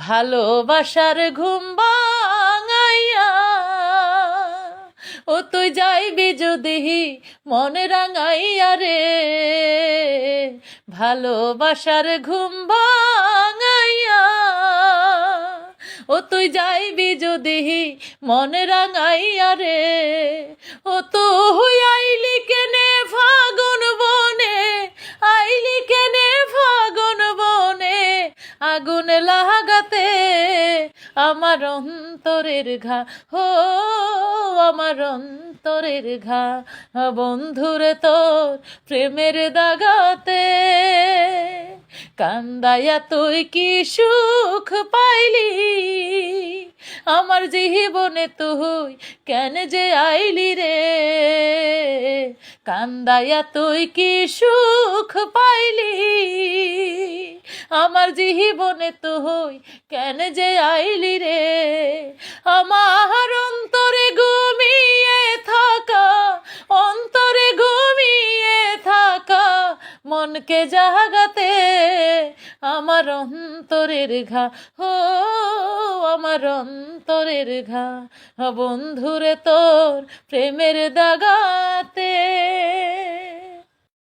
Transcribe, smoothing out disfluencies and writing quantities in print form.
ভালোবাসার ঘুম ভাঙাইয়া ও তুই যাইবি যদি মনে রাঙাইয়া রে, ভালোবাসার ঘুম ভাঙাইয়া ও তুই যাইবি যদি মনে রাঙাইয়া রে। ও তুই আইলি কেনে ফাগুন বনে, আইলি কেনে ফাগুন বনে, আগুন লাগাতে আমার অন্তরের ঘা, হো আমার অন্তরের ঘা, বন্ধুরে তোর প্রেমের দাগাতে কান্দাইয়া তুই কি সুখ পাইলি, আমার জীবনে তুই কেন যে আইলি রে, কান্দাইয়া তুই কি সুখ পাইলি, আমার জীবনে তুই কেন যে আইলি রে। আমার অন্তরে ঘুমিয়ে থাকা, অন্তরে ঘুমিয়ে থাকা মনকে জাগাতে আমার অন্তরের ঘা, হো আমার অন্তরের ঘা, বন্ধুরে তোর প্রেমের দাগাতে।